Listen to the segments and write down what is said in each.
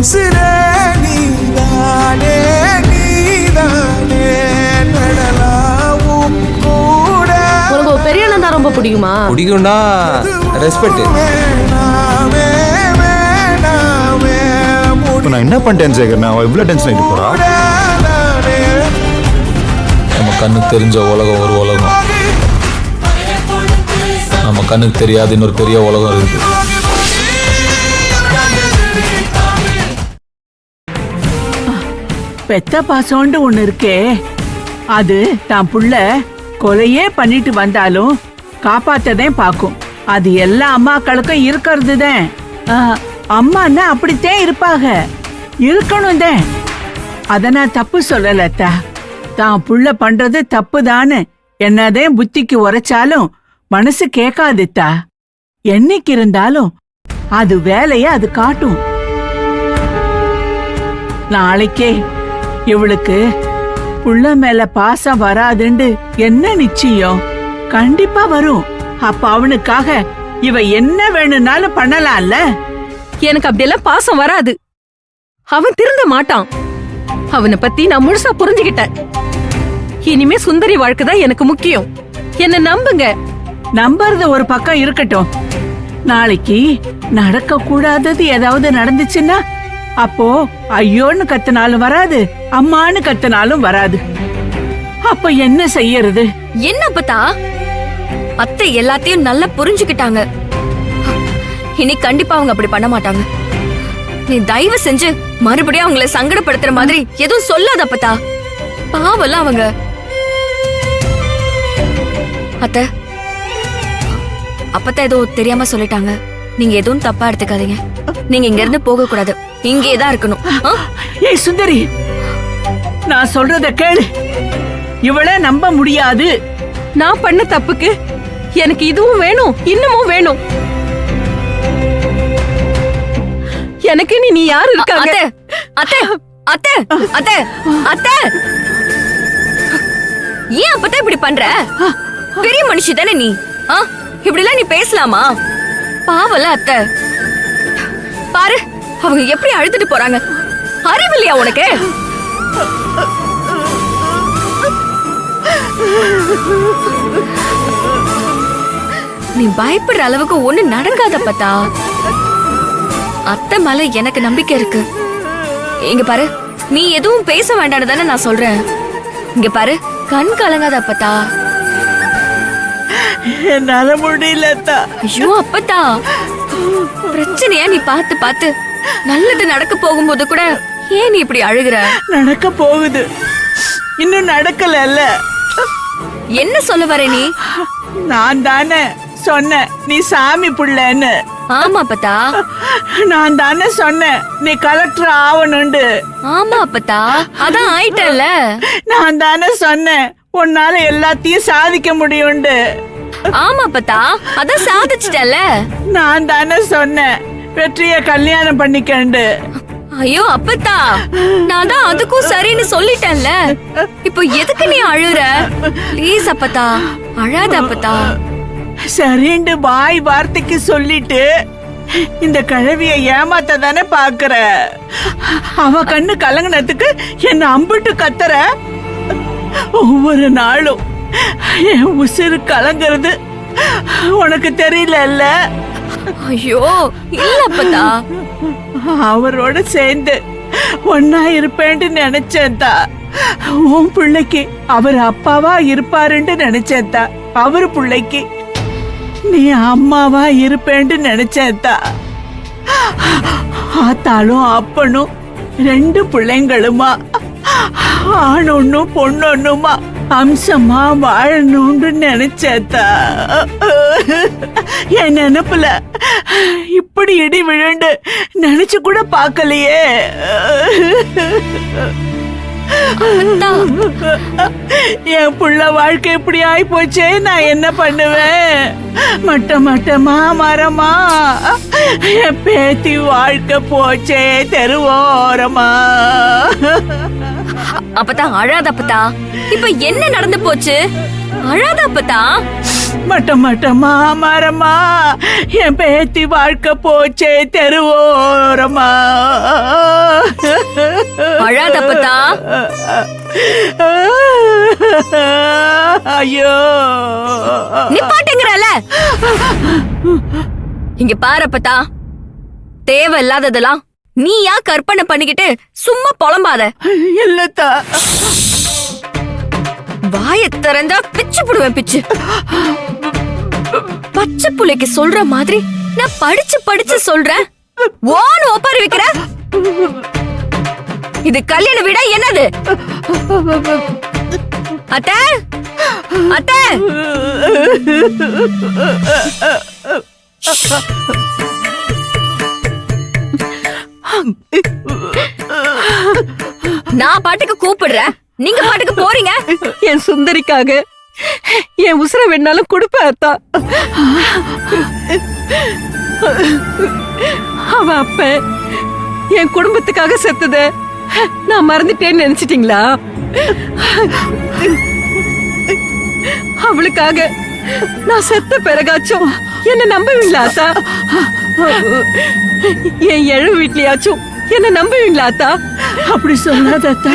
உசிரே நீதானே நீதானே நடலாவும் கூட. உனக்கு பெரிய அண்ணன் தான் ரொம்ப பிடிக்குமா? பிடிக்கும்னா ரெஸ்பெக்ட். நான் என்ன பண்ணிட்டேன் சேகர்? நான் இவ்வளவு டென்ஷன் ஆகிட்டு போறா? நம்ம கண்ணுக்கு தெரிஞ்ச உலகம் ஒரு உலகம், நம்ம கண்ணுக்கு தெரியாத இன்னொரு பெரிய உலகம் இருக்கு. பெத்த பாசம்னு ஒண்ணு இருக்கே, அது தான் புள்ள கொலையே பண்ணிட்டு வந்தாலும் காப்பாத்ததான் பாக்கும். அது எல்லா அம்மாக்களுக்கும் இருக்கிறதுதான். அம்மான்னா அப்படித்தான் இருப்பாங்க, இருக்கணும் தான். அத நான் தப்பு சொல்லலத்தா. தான் புள்ள பண்றது தப்புதான்னு என்னதான் புத்திக்கு உரைச்சாலும் மனசு கேட்காதுத்தா. என்னைக்கு இருந்தாலும் அது வேலைய அது காட்டும். நாளைக்கே இவளுக்கு புள்ள மேல பாசம் வராதுண்டு என்ன நிச்சயம்? கண்டிப்பா வரும். அப்ப அவனுக்காக இவ என்ன வேணும்னாலும் பண்ணலாம்ல. எனக்கு அப்படியெல்லாம் பாசம் வராது. அவன் திருந்த மாட்டான். அவனை பத்தி நான் முழுசா புரிஞ்சுக்கிட்டேன். இனிமே சுந்தரி வாழ்க்கை தான் எனக்கு முக்கியம். என்ன நம்புங்க. நம்புறது ஒரு பக்கம் இருக்கட்டும். நாளைக்கு நடக்க கூடாதது ஏதாவது நடந்துச்சுன்னா அப்போ ஐயோன்னு கத்தினாலும் வராது, அம்மான்னு கத்தினாலும் வராது. அப்ப என்ன செய்யறது? என்ன அப்பத்தா? அத்தை எல்லாத்தையும் நல்லா புரிஞ்சுக்கிட்டாங்க. இனி கண்டிப்பா அவங்க அப்படி பண்ண மாட்டாங்க. நீ தயவு செஞ்சு மறுபடியும் அவங்கள சங்கடப்படுத்துற மாதிரி எதுவும் சொல்லாத அப்பத்தா. பாவல அவங்க. அத்தை, அப்பத்தா ஏதோ தெரியாம சொல்லிட்டாங்க. நீங்க எதுவும் தப்பா எடுத்துக்காதீங்க. நீங்க இங்க இருந்து போக கூடாது, இங்கேதான் இருக்கணும். ஏய் சுந்தரி, நான் சொல்றத கேளு. இவளை நம்ப முடியாது. நான் பண்ண தப்புக்கு எனக்கு இதுவும் வேணும், இன்னமும் வேணும். எனக்கு நீ யாரு இருக்காங்க? அத்தை அத்தை அத்தை அத்தை, ஏன் அப்பதான் இப்படி பண்ற? பெரிய மனுஷி தானே நீ. இப்படி எல்லாம் நீ பேசலாமா? பாவல அத்தை. பாரு அவங்க எப்படி அழுதுட்டு போறாங்க. அறிவில்லையா உனக்கு? நீ பயப்படுற அளவுக்கு ஒண்ணு நடக்காத பத்தா. அத்தை மேல எனக்கு நம்பிக்கை இருக்கு. இங்க பாரு, நீ எதுவும் பேச வேண்டாம்னு தானே நான் சொல்றேன். இங்க பாரு, கண் கலங்காத அப்பத்தா. என்னால முடியலத்தா. ஐயோ அப்பத்தா, பிரச்சனையா நீ பார்த்து பார்த்து நல்லது நடக்க போகும்போது கூட ஏன் நீ இப்படி அழுகுற? நடக்க போகுது, இன்னும் நடக்கல. என்ன சொல்ல வர நீ? நான் தானே சொன்னேன் நீ சாமி புள்ளன்னு. ஆமா அப்பத்தா. நான் தானே சொன்னேன் நீ கலெக்டர் ஆவணுண்டு. ஆமா அப்பத்தா, அதான் ஆயிட்டல்ல. நான் தானே சொன்னேன் உன்னால எல்லாத்தையும் சாதிக்க முடியும்ண்டு. ஆமா அப்பத்தா, அதான் சாதிச்சிட்டல்ல. நான் தானே சொன்னேன் வெற்றிய கல்யாணம் பண்ணிக்கண்டு. ஐயோ அப்பத்தா, நான் தான் அதுக்கும் சரின்னு சொல்லிட்டேன்ல. இப்போ எதுக்கு நீ அழுற? ப்ளீஸ் அப்பத்தா, அழாத அப்பத்தா. சரிண்டு வாய் வார்த்தைக்கு சொல்லிட்டு இந்த கழவிய ஏமாத்த தானே பாக்குற. அவ கண்ணு கலங்கினதுக்கு என்ன அம்பிட்டு கத்துற. ஒவ்வொரு நாளும் என் உசிறு கலங்கிறது உனக்கு தெரியல. ஐயோ இல்ல அப்பத்தா. அவரோட சேர்ந்து ஒன்னா இருப்பேன்னு நினைச்சேன்தா. உன் பிள்ளைக்கு அவர் அப்பாவா இருப்பாருன்னு நினைச்சேன்தா. அவரு பிள்ளைக்கு நீ அம்மாவா இருப்பேன்னு நினைச்சேன்தா. ஆத்தாலும் அப்பனும் ரெண்டு பிள்ளைங்களுமா, ஆணொன்னும் பொண்ணொன்னுமா அம்சமா வாழணும்னு நினைச்சேத்தா. என் நினைப்புல இப்படி இடி விழுண்டு நினைச்சு கூட பாக்கலையே. என் புள்ள வாழ்க்கை இப்படி ஆயி போச்சே, நான் என்ன பண்ணுவேன்? மட்டமா மரமா என் பேத்தி வாழ்க்கை போச்சே தெருவோரமா. அப்பதான் அழாத அப்பத்தா. இப்ப என்ன நடந்து போச்சு? அழாத அப்பத்தா. மட்டமா மரமா என் பேத்தி வாழ்க்கை போச்சே தெருவோரமா. அழாத அப்பத்தா. ஐயோ நிப்பாட்டுங்கறல. இங்க பாரு அப்பத்தா, தேவையில்லாததெல்லாம் நீயா கற்பனை பண்ணிக்கிட்டு சும்மா புலம்பாத. இல்லத்தா. வாயை திறந்தா பிச்சு புடுவேன் பிச்சு. பச்சை புள்ளைக்கு சொல்ற மாதிரி நான் படிச்சு படிச்சு சொல்றேன். ஓன்னு ஒப்பாரி வைக்கிற. இது கல்யாண வீடா என்னது? அத்தை அத்தை, நான் பாட்டுக்கு கூப்பிடுறேன், நீங்க பாட்டுக்கு போறீங்க. என் சுந்தரிக்காக என் உசுர வேணாலும் கொடுப்பேன் அத்தா. அவ அப்ப என் குடும்பத்துக்காக செத்தத நான் மறந்துட்டேன்னு நினைச்சிட்டீங்களா? அவளுக்காக நான் செத்த பிறகாச்சும் என்ன நம்புவீங்களா அத்தா? என் எழு வீட்லயாச்சும் என்ன நம்புவீங்களா அத்தா? அப்படி சொல்லாத அத்தா.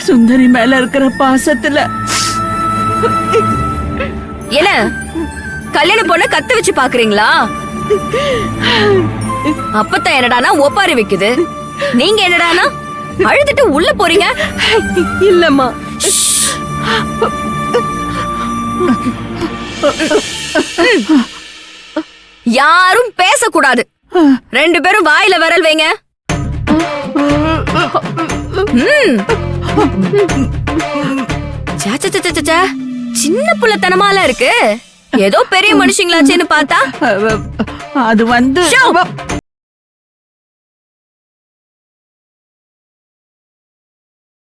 சுந்தரி மேல இருக்கிற பாசத்துல என்ன கல்யாண பொண்ண கத்து வச்சு பாக்குறீங்களா? அப்பத்தான் என்னடானா ஒப்பாரி வைக்குது, நீங்க என்னடானா அழுதுட்டு உள்ள போறீங்க. இல்லம்மா, யாரும் பேசக்கூடாது. 2 பேரும் வாயில விரல் வைங்க. சின்ன புள்ளத்தனமால இருக்கு. ஏதோ பெரிய மனுஷங்களாச்சேன்னு பார்த்தா அது வந்து ஷோ!